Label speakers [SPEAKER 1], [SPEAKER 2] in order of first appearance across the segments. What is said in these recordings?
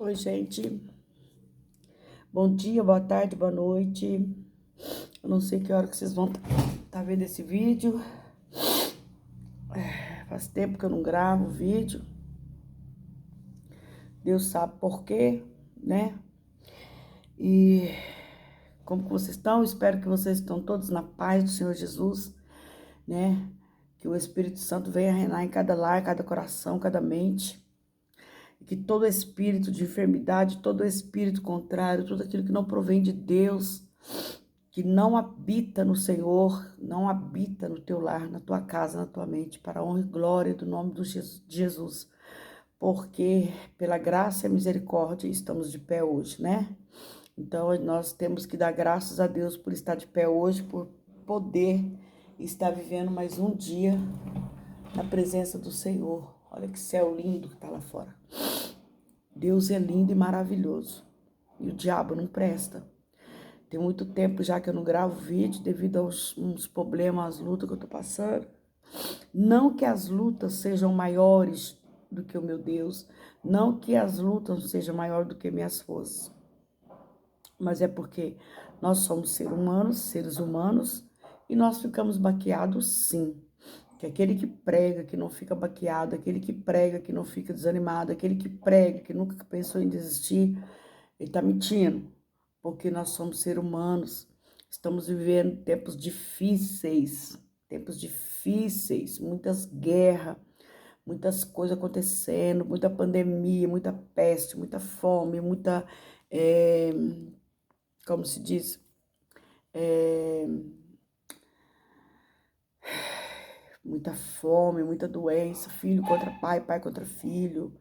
[SPEAKER 1] Oi, gente. Bom dia, boa tarde, boa noite. Eu não sei que hora que vocês vão estar vendo esse vídeo. Faz tempo que eu não gravo vídeo. Deus sabe por quê, né? E como que vocês estão? Espero que vocês estão todos na paz do Senhor Jesus, né? Que o Espírito Santo venha reinar em cada lar, cada coração, cada mente. E que todo espírito de enfermidade, todo espírito contrário, tudo aquilo que não provém de Deus, que não habita no Senhor, não habita no teu lar, na tua casa, na tua mente, para a honra e glória do nome de Jesus. Porque pela graça e misericórdia estamos de pé hoje, né? Então nós temos que dar graças a Deus por estar de pé hoje, por poder estar vivendo mais um dia na presença do Senhor. Olha que céu lindo que está lá fora. Deus é lindo e maravilhoso. E o diabo não presta. Tem muito tempo já que eu não gravo vídeo devido aos uns problemas, às lutas que eu tô passando. Não que as lutas sejam maiores do que o meu Deus, não que as lutas sejam maiores do que minhas forças, mas é porque nós somos seres humanos, e nós ficamos baqueados sim. Que aquele que prega que não fica baqueado, aquele que prega que não fica desanimado, aquele que prega que nunca pensou em desistir, ele tá mentindo, porque nós somos seres humanos, estamos vivendo tempos difíceis, muitas guerras, muitas coisas acontecendo, muita pandemia, muita peste, muita fome, como se diz, é, muita fome, muita doença, filho contra pai, pai contra filho,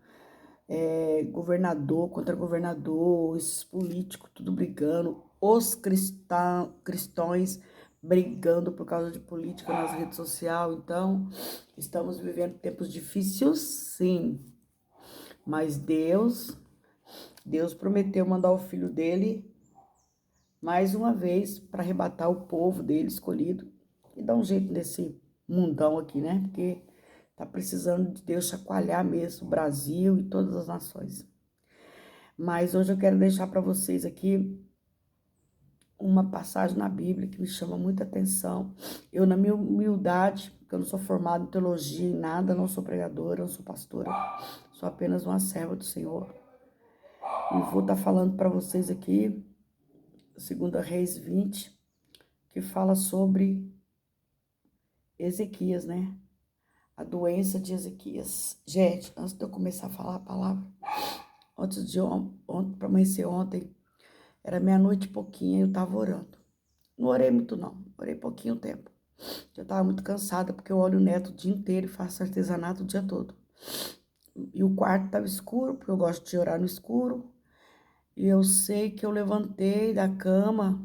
[SPEAKER 1] governador contra governador, esses políticos tudo brigando, os cristãos brigando por causa de política nas redes sociais. Então, estamos vivendo tempos difíceis, sim, mas Deus prometeu mandar o filho dele mais uma vez para arrebatar o povo dele escolhido e dar um jeito nesse mundão aqui, né? Porque tá precisando de Deus chacoalhar mesmo o Brasil e todas as nações. Mas hoje eu quero deixar para vocês aqui uma passagem na Bíblia que me chama muita atenção. Eu, na minha humildade, porque eu não sou formada em teologia, em nada, não sou pregadora, não sou pastora, sou apenas uma serva do Senhor. E vou estar falando para vocês aqui, 2 Reis 20, que fala sobre Ezequias, né? A doença de Ezequias. Gente, antes de eu começar a falar a palavra, antes de ontem, para amanhecer ontem, era meia-noite e pouquinho, eu tava orando. Não orei muito não, orei pouquinho tempo. Eu tava muito cansada, porque eu olho o neto o dia inteiro e faço artesanato o dia todo. E o quarto tava escuro, porque eu gosto de orar no escuro. E eu sei que eu levantei da cama,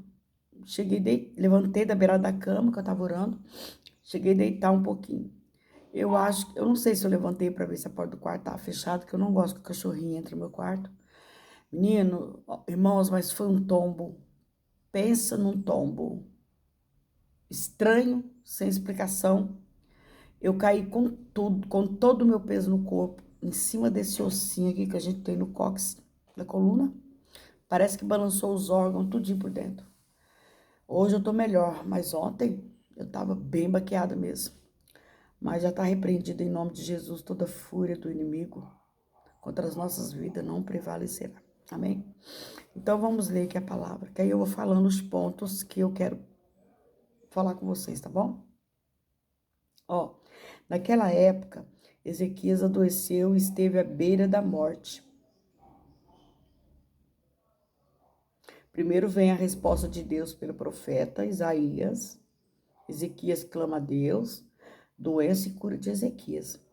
[SPEAKER 1] levantei da beirada da cama, que eu tava orando, cheguei a deitar um pouquinho. Eu não sei se eu levantei para ver se a porta do quarto tava fechada, que eu não gosto que o cachorrinho entre no meu quarto. Menino, irmãos, mas foi um tombo. Pensa num tombo estranho, sem explicação. Eu caí com tudo, com todo o meu peso no corpo, em cima desse ossinho aqui que a gente tem no cóccix, na coluna. Parece que balançou os órgãos tudinho por dentro. Hoje eu tô melhor, mas ontem eu tava bem baqueada mesmo. Mas já tá repreendida em nome de Jesus toda fúria do inimigo contra as nossas vidas não prevalecerá. Amém? Então vamos ler aqui a palavra, que aí eu vou falando os pontos que eu quero falar com vocês, tá bom? Ó, naquela época, Ezequias adoeceu e esteve à beira da morte. Primeiro vem a resposta de Deus pelo profeta Isaías. Ezequias clama a Deus, doença e cura de Ezequias.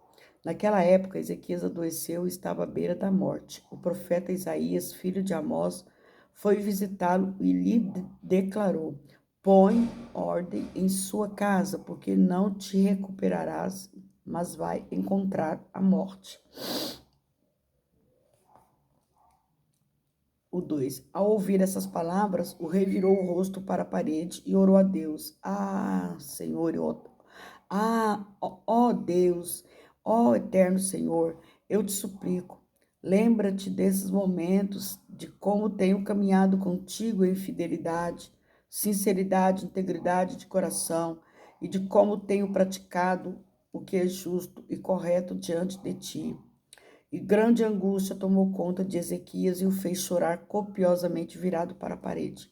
[SPEAKER 1] Naquela época, Ezequias adoeceu e estava à beira da morte. O profeta Isaías, filho de Amós, foi visitá-lo e lhe declarou: põe ordem em sua casa, porque não te recuperarás, mas vai encontrar a morte. O 2. Ao ouvir essas palavras, o rei virou o rosto para a parede e orou a Deus. Ah, Senhor, ó Deus, ó eterno Senhor, eu te suplico, Lembra-te desses momentos, de como tenho caminhado contigo em fidelidade, sinceridade, integridade de coração e de como tenho praticado o que é justo e correto diante de ti. E grande angústia tomou conta de Ezequias e o fez chorar copiosamente virado para a parede.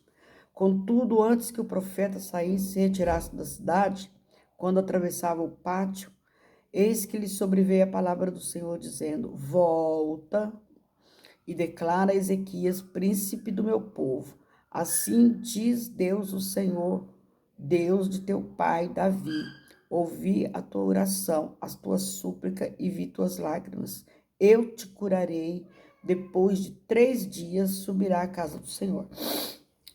[SPEAKER 1] Contudo, antes que o profeta saísse e se retirasse da cidade, quando atravessava o pátio, eis que lhe sobreveio a palavra do Senhor, dizendo: Volta e declara a Ezequias, príncipe do meu povo. Assim diz Deus, o Senhor, Deus de teu pai Davi: ouvi a tua oração, as tuas súplicas e vi tuas lágrimas. Eu te curarei. Depois de 3 dias subirá à casa do Senhor.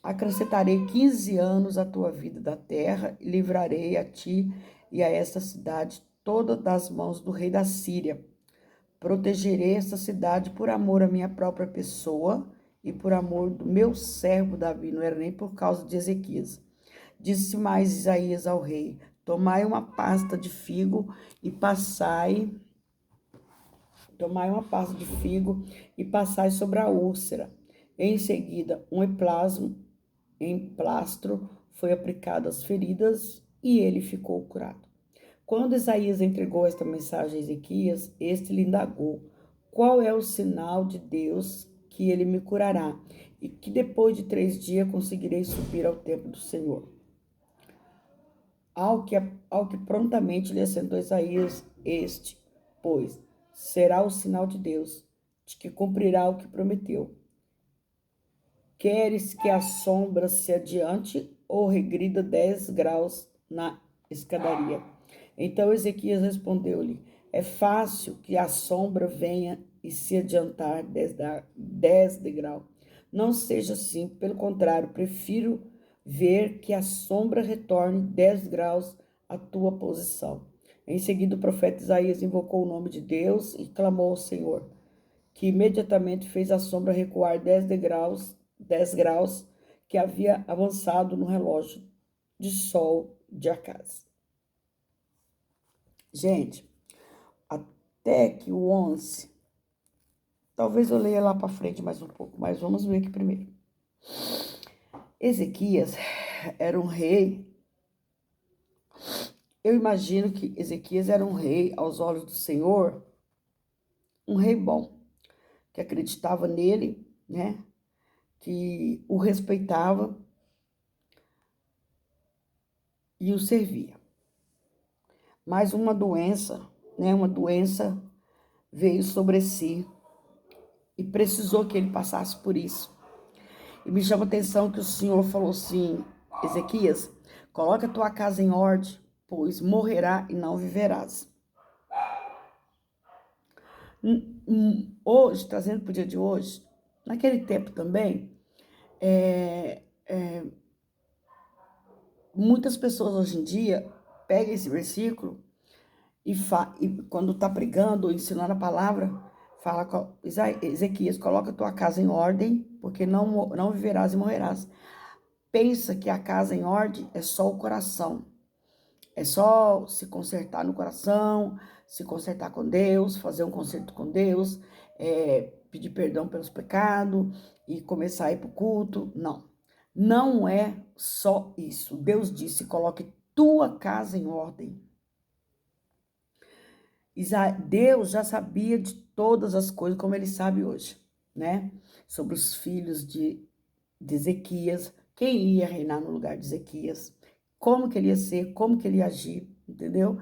[SPEAKER 1] Acrescentarei 15 anos à tua vida da terra e livrarei a ti e a esta cidade toda das mãos do rei da Síria. Protegerei esta cidade por amor à minha própria pessoa e por amor do meu servo Davi. Não era nem por causa de Ezequias. Disse mais Isaías ao rei: tomai uma pasta de figo e passai sobre a úlcera. Em seguida, um emplastro foi aplicado às feridas e ele ficou curado. Quando Isaías entregou esta mensagem a Ezequias, este lhe indagou: qual é o sinal de Deus que ele me curará e que depois de 3 dias conseguirei subir ao templo do Senhor? Ao que prontamente lhe assentou Isaías, pois, será o sinal de Deus, de que cumprirá o que prometeu. Queres que a sombra se adiante ou regrida 10 graus na escadaria? Então Ezequias respondeu-lhe: é fácil que a sombra venha e se adiantar 10 degraus. Não seja assim, pelo contrário, prefiro ver que a sombra retorne 10 graus à tua posição. Em seguida, o profeta Isaías invocou o nome de Deus e clamou ao Senhor, que imediatamente fez a sombra recuar 10 graus que havia avançado no relógio de sol de Acaz. Gente, até que o 11, talvez eu leia lá para frente mais um pouco, mas vamos ver aqui primeiro. Ezequias era um rei. Eu imagino que Ezequias era um rei aos olhos do Senhor, um rei bom, que acreditava nele, né? Que o respeitava e o servia. Mas uma doença, né? Uma doença veio sobre si e precisou que ele passasse por isso. E me chama a atenção que o Senhor falou assim: Ezequias, coloca a tua casa em ordem, pois morrerá e não viverás. Hoje, trazendo para o dia de hoje, naquele tempo também, muitas pessoas hoje em dia pegam esse versículo e quando está pregando ou ensinando a palavra, fala com Ezequias, coloca a tua casa em ordem, porque não viverás e morrerás. Pensa que a casa em ordem é só o coração. É só se consertar no coração, se consertar com Deus, fazer um concerto com Deus, pedir perdão pelos pecados e começar a ir para o culto. Não, não é só isso. Deus disse, coloque tua casa em ordem. Deus já sabia de todas as coisas, como ele sabe hoje, né? Sobre os filhos de Ezequias, quem ia reinar no lugar de Ezequias, como que ele ia ser, como que ele ia agir, entendeu?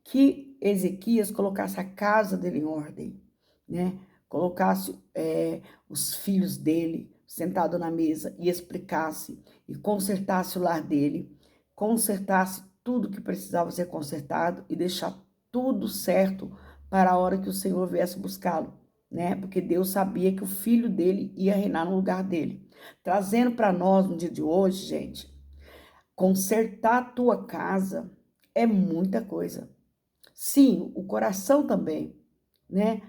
[SPEAKER 1] Que Ezequias colocasse a casa dele em ordem, né? Colocasse os filhos dele sentados na mesa e explicasse e consertasse o lar dele, consertasse tudo que precisava ser consertado e deixar tudo certo para a hora que o Senhor viesse buscá-lo, né? Porque Deus sabia que o filho dele ia reinar no lugar dele. Trazendo para nós no dia de hoje, gente, consertar a tua casa é muita coisa. Sim, o coração também, né?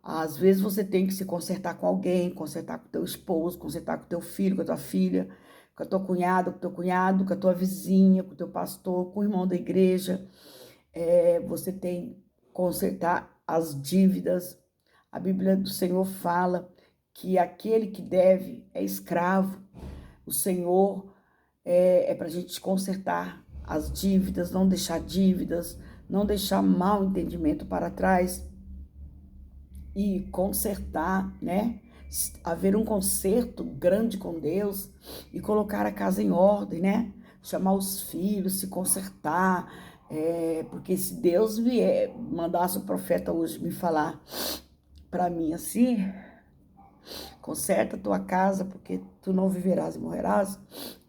[SPEAKER 1] Às vezes você tem que se consertar com alguém, consertar com teu esposo, consertar com teu filho, com a tua filha, com a tua cunhada, com teu cunhado, com a tua vizinha, com o teu pastor, com o irmão da igreja. Você tem que consertar as dívidas, A Bíblia do Senhor fala que aquele que deve é escravo. O Senhor é para a gente consertar as dívidas, não deixar dívidas, não deixar mau entendimento para trás e consertar, né? Haver um conserto grande com Deus e colocar a casa em ordem, né? Chamar os filhos, se consertar, porque se Deus vier, mandasse o profeta hoje me falar para mim assim, conserta a tua casa, porque tu não viverás e morrerás,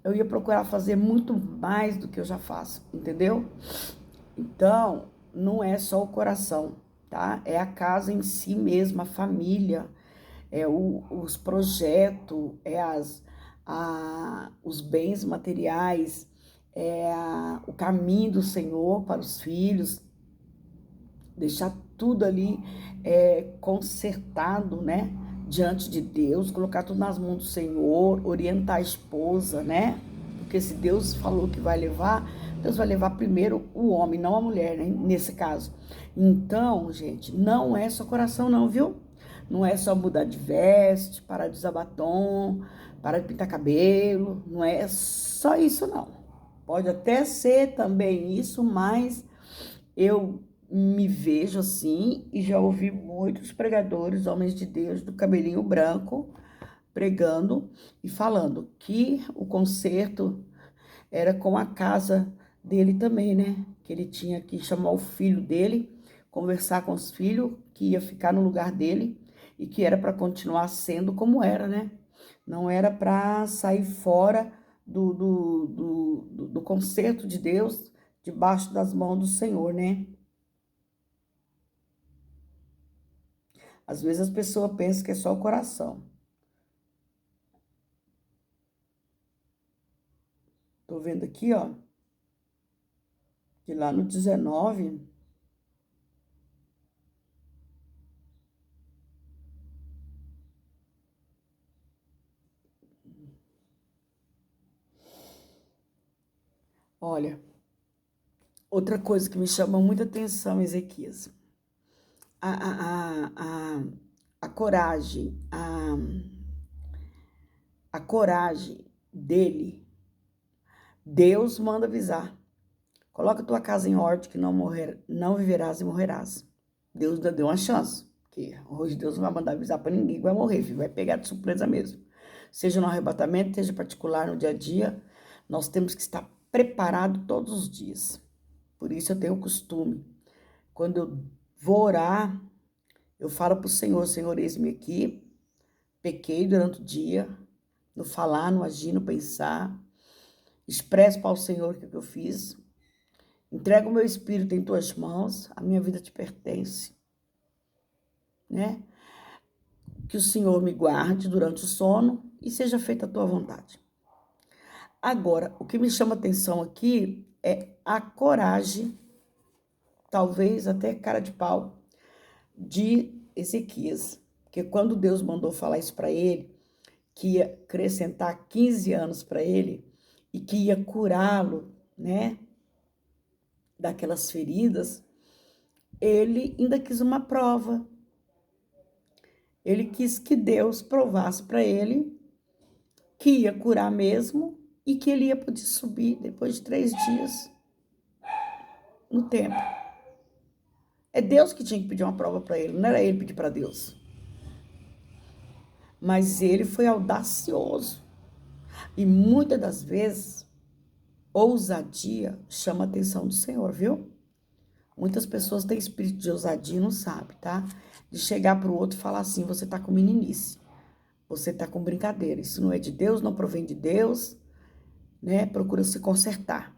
[SPEAKER 1] eu ia procurar fazer muito mais do que eu já faço, entendeu? Então, não é só o coração, tá? É a casa em si mesma, a família, os projetos, os bens materiais, o caminho do Senhor para os filhos, deixar tudo ali consertado, né? Diante de Deus, colocar tudo nas mãos do Senhor, orientar a esposa, né? Porque se Deus falou que vai levar, Deus vai levar primeiro o homem, não a mulher, né? Nesse caso. Então, gente, não é só coração não, viu? Não é só mudar de veste, parar de usar batom, parar de pintar cabelo, não é só isso não. Pode até ser também isso, mas eu me vejo assim e já ouvi muitos pregadores, homens de Deus, do cabelinho branco, pregando e falando que o conserto era com a casa dele também, né? Que ele tinha que chamar o filho dele, conversar com os filhos, que ia ficar no lugar dele e que era para continuar sendo como era, né? Não era para sair fora do conserto de Deus, debaixo das mãos do Senhor, né? Às vezes as pessoas pensam que é só o coração. Tô vendo aqui, ó, que lá no 19, olha, outra coisa que me chama muita atenção, Ezequias, a, a, a, a, a coragem, a coragem dele, Deus manda avisar. Coloca tua casa em ordem que não viverás e morrerás. Deus deu uma chance, porque hoje Deus não vai mandar avisar para ninguém que vai morrer, filho, vai pegar de surpresa mesmo. Seja no arrebatamento, seja particular no dia a dia, nós temos que estar preparado todos os dias. Por isso eu tenho o costume, quando eu vou orar, eu falo para o Senhor, Senhor, eis-me aqui, pequei durante o dia, no falar, no agir, no pensar, expresso para o Senhor o que eu fiz, entrego o meu espírito em tuas mãos, a minha vida te pertence, né? Que o Senhor me guarde durante o sono e seja feita a tua vontade. Agora, o que me chama atenção aqui é a coragem, talvez até cara de pau, de Ezequias. Porque quando Deus mandou falar isso para ele, que ia acrescentar 15 anos para ele e que ia curá-lo, né, daquelas feridas, ele ainda quis uma prova. Ele quis que Deus provasse para ele que ia curar mesmo e que ele ia poder subir depois de 3 dias no templo. É Deus que tinha que pedir uma prova para ele, não era ele pedir para Deus. Mas ele foi audacioso. E muitas das vezes, ousadia chama a atenção do Senhor, viu? Muitas pessoas têm espírito de ousadia e não sabem, tá? De chegar para o outro e falar assim, você tá com meninice, você tá com brincadeira, isso não é de Deus, não provém de Deus, né? Procura se consertar.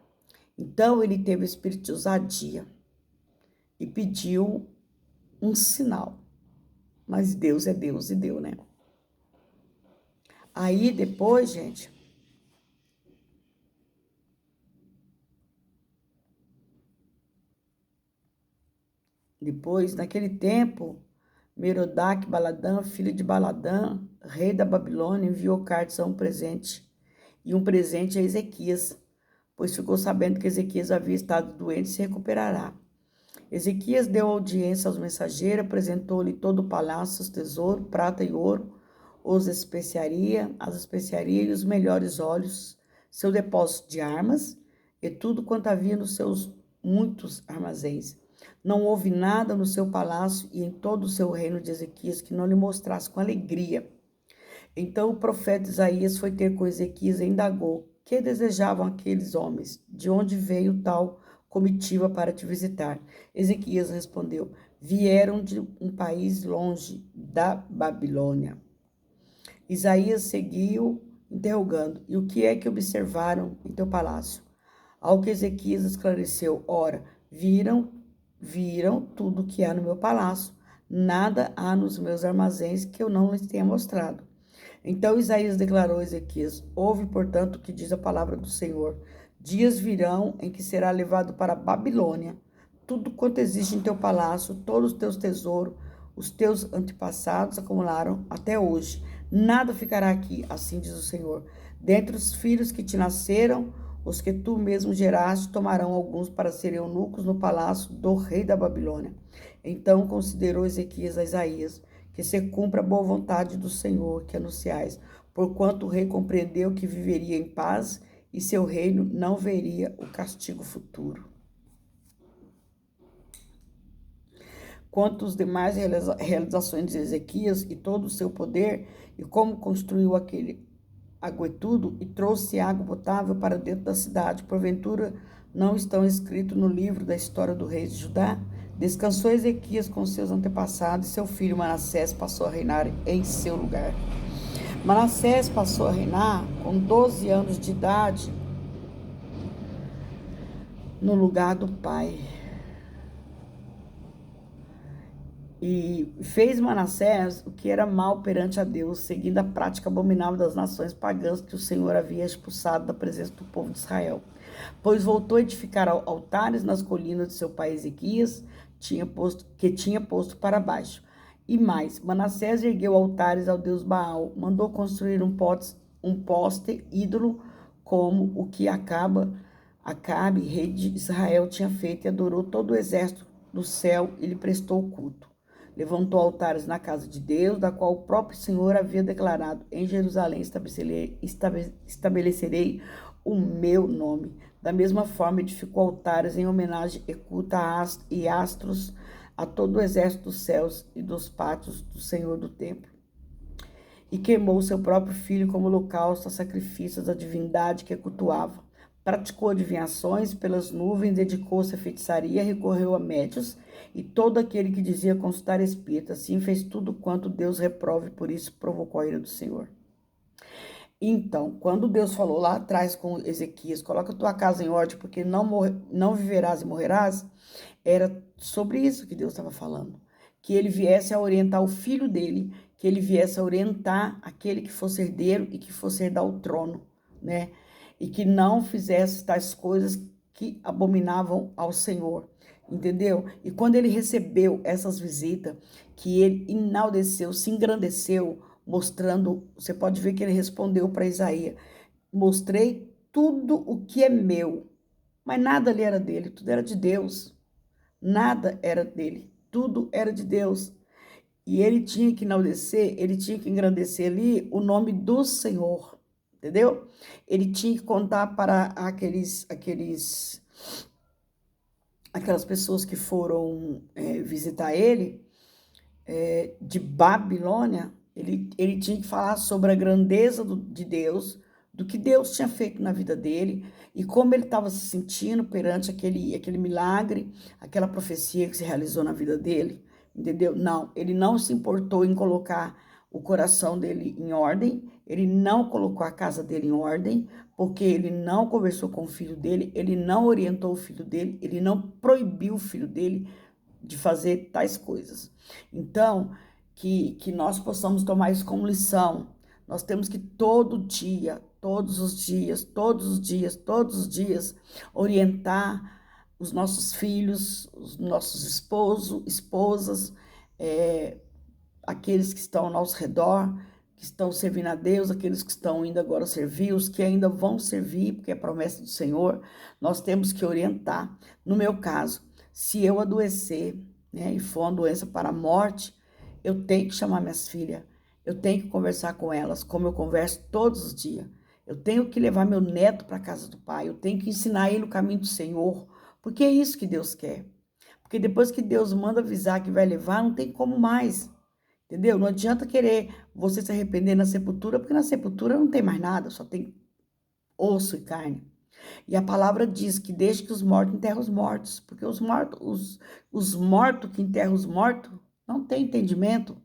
[SPEAKER 1] Então, ele teve o espírito de ousadia e pediu um sinal. Mas Deus é Deus e deu, né? Aí, depois, gente, naquele tempo, Merodach Baladã, filho de Baladã, rei da Babilônia, enviou cartas a um presente a Ezequias, pois ficou sabendo que Ezequias havia estado doente e se recuperará. Ezequias deu audiência aos mensageiros, apresentou-lhe todo o palácio, os tesouros, prata e ouro, as especiarias e os melhores óleos, seu depósito de armas e tudo quanto havia nos seus muitos armazéns. Não houve nada no seu palácio e em todo o seu reino de Ezequias que não lhe mostrasse com alegria. Então o profeta Isaías foi ter com Ezequias e indagou: que desejavam aqueles homens? De onde veio tal comitiva para te visitar? Ezequias respondeu: vieram de um país longe, da Babilônia. Isaías seguiu interrogando: e o que é que observaram em teu palácio? Ao que Ezequias esclareceu: ora, viram tudo que há no meu palácio. Nada há nos meus armazéns que eu não lhes tenha mostrado. Então Isaías declarou a Ezequias: ouve, portanto, o que diz a palavra do Senhor. Dias virão em que será levado para a Babilônia tudo quanto existe em teu palácio, todos os teus tesouros, os teus antepassados acumularam até hoje. Nada ficará aqui, assim diz o Senhor. Dentre os filhos que te nasceram, os que tu mesmo geraste, tomarão alguns para serem eunucos no palácio do rei da Babilônia. Então considerou Ezequias a Isaías: que se cumpra a boa vontade do Senhor que anunciais, porquanto o rei compreendeu que viveria em paz e seu reino não veria o castigo futuro. Quanto às demais realizações de Ezequias e todo o seu poder, e como construiu aquele aguetudo e trouxe água potável para dentro da cidade, porventura não estão escritos no livro da história do rei de Judá? Descansou Ezequias com seus antepassados e seu filho Manassés passou a reinar em seu lugar. Manassés passou a reinar com 12 anos de idade no lugar do pai. E fez Manassés o que era mal perante a Deus, seguindo a prática abominável das nações pagãs que o Senhor havia expulsado da presença do povo de Israel. Pois voltou a edificar altares nas colinas de seu pai Ezequias, que tinha posto para baixo. E mais, Manassés ergueu altares ao deus Baal, mandou construir um poste ídolo, como o que Acabe, rei de Israel, tinha feito, e adorou todo o exército do céu e lhe prestou culto. Levantou altares na casa de Deus, da qual o próprio Senhor havia declarado: em Jerusalém estabelecerei o meu nome. Da mesma forma, edificou altares em homenagem e culto e astros a todo o exército dos céus e dos pátios do Senhor do templo. E queimou seu próprio filho como holocausto a sacrifícios da divindade que cultuava. Praticou adivinhações pelas nuvens, dedicou-se à feitiçaria, recorreu a médios e todo aquele que dizia consultar espíritos. Assim fez tudo quanto Deus reprove, por isso provocou a ira do Senhor. Então, quando Deus falou lá atrás com Ezequias: coloca a tua casa em ordem, porque não viverás e morrerás, era sobre isso que Deus estava falando. Que ele viesse a orientar o filho dele, que ele viesse a orientar aquele que fosse herdeiro e que fosse herdar o trono, né? E que não fizesse tais coisas que abominavam ao Senhor, entendeu? E quando ele recebeu essas visitas, que ele enalteceu, se engrandeceu, mostrando, você pode ver que ele respondeu para Isaías: mostrei tudo o que é meu, mas nada ali era dele, tudo era de Deus, nada era dele, tudo era de Deus. E ele tinha que enaltecer, ele tinha que engrandecer ali o nome do Senhor, entendeu? Ele tinha que contar para aquelas pessoas que foram visitar ele, de Babilônia. Ele tinha que falar sobre a grandeza de Deus, do que Deus tinha feito na vida dele e como ele estava se sentindo perante aquele milagre, aquela profecia que se realizou na vida dele, entendeu? Não, ele não se importou em colocar o coração dele em ordem, ele não colocou a casa dele em ordem, porque ele não conversou com o filho dele, ele não orientou o filho dele, ele não proibiu o filho dele de fazer tais coisas. Então, que nós possamos tomar isso como lição. Nós temos que todo dia, todos os dias, orientar os nossos filhos, os nossos esposos, esposas, aqueles que estão ao nosso redor, que estão servindo a Deus, aqueles que estão indo agora servir, os que ainda vão servir, porque é promessa do Senhor, nós temos que orientar. No meu caso, Se eu adoecer, né, e for uma doença para a morte, eu tenho que chamar minhas filhas, eu tenho que conversar com elas, como eu converso todos os dias. Eu tenho que levar meu neto para a casa do pai, eu tenho que ensinar ele o caminho do Senhor, porque é isso que Deus quer. Porque depois que Deus manda avisar que vai levar, não tem como mais. Entendeu? Não adianta querer você se arrepender na sepultura, porque na sepultura não tem mais nada, só tem osso e carne. E a palavra diz que deixe que os mortos enterram os mortos, porque os mortos que enterram os mortos não tem entendimento,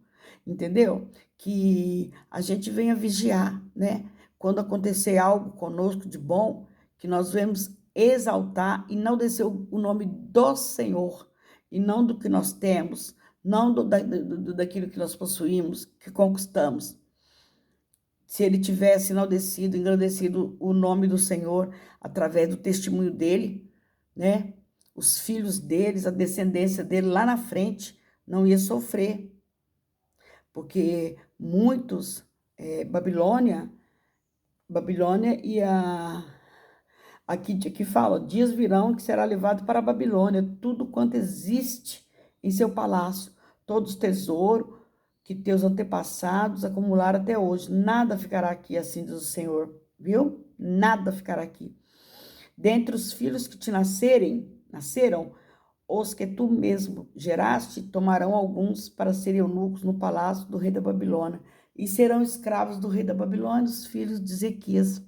[SPEAKER 1] entendeu? Que a gente venha vigiar, né? Quando acontecer algo conosco de bom, que nós vamos exaltar e não descer o nome do Senhor, e não do que nós temos, não daquilo que nós possuímos, que conquistamos. Se ele tivesse enaltecido, engrandecido o nome do Senhor através do testemunho dele, né? Os filhos deles, a descendência dele lá na frente, não ia sofrer. Porque muitos, Babilônia e aqui fala, dias virão que será levado para a Babilônia, tudo quanto existe em seu palácio, todos os tesouros que teus antepassados acumularam até hoje, nada ficará aqui, assim diz o Senhor, viu? Nada ficará aqui. Dentre os filhos que te nasceram, os que tu mesmo geraste, tomarão alguns para serem eunucos no palácio do rei da Babilônia, e serão escravos do rei da Babilônia, os filhos de Ezequias.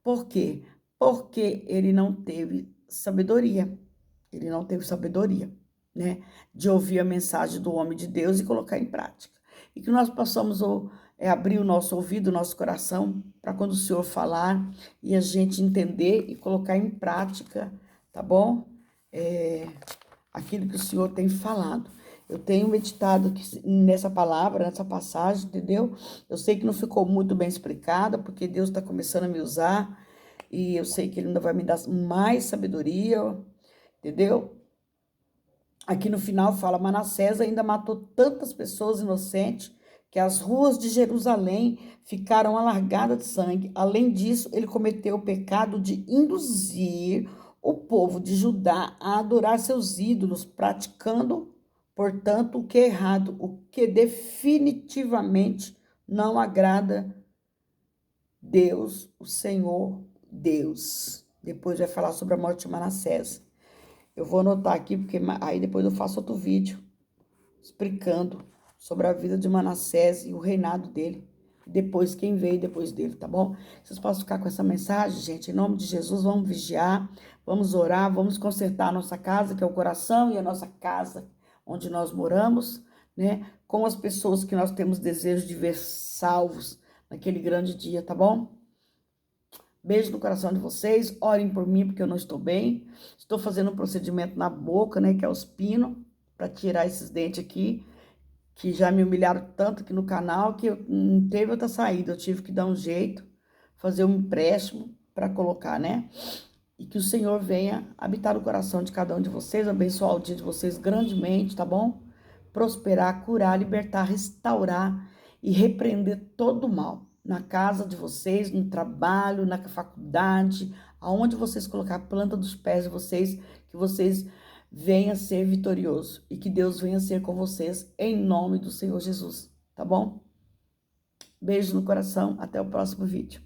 [SPEAKER 1] Por quê? Porque ele não teve sabedoria. Ele não teve sabedoria, né? De ouvir a mensagem do homem de Deus e colocar em prática. E que nós possamos abrir o nosso ouvido, o nosso coração, para quando o Senhor falar e a gente entender e colocar em prática, tá bom? Aquilo que o Senhor tem falado. Eu tenho meditado nessa palavra, nessa passagem, entendeu? Eu sei que não ficou muito bem explicada, porque Deus está começando a me usar, e eu sei que Ele ainda vai me dar mais sabedoria, entendeu? Aqui no final fala, Manassés ainda matou tantas pessoas inocentes que as ruas de Jerusalém ficaram alargadas de sangue. Além disso, ele cometeu o pecado de induzir o povo de Judá a adorar seus ídolos, praticando, portanto, o que é errado, o que definitivamente não agrada Deus, o Senhor Deus. Depois vai falar sobre a morte de Manassés. Eu vou anotar aqui, porque aí depois eu faço outro vídeo explicando sobre a vida de Manassés e o reinado dele. Depois, quem veio depois dele, tá bom? Vocês possam ficar com essa mensagem, gente? Em nome de Jesus, vamos vigiar, vamos orar, vamos consertar a nossa casa, que é o coração, e a nossa casa, onde nós moramos, né? Com as pessoas que nós temos desejo de ver salvos naquele grande dia, tá bom? Beijo no coração de vocês, orem por mim, porque eu não estou bem. Estou fazendo um procedimento na boca, né, que é os pinos, para tirar esses dentes aqui, que já me humilharam tanto aqui no canal, que não teve outra saída. Eu tive que dar um jeito, fazer um empréstimo para colocar, né? E que o Senhor venha habitar o coração de cada um de vocês, abençoar o dia de vocês grandemente, tá bom? Prosperar, curar, libertar, restaurar e repreender todo o mal na casa de vocês, no trabalho, na faculdade, aonde vocês colocar a planta dos pés de vocês, que vocês venham ser vitoriosos e que Deus venha ser com vocês em nome do Senhor Jesus, tá bom? Beijo no coração, até o próximo vídeo.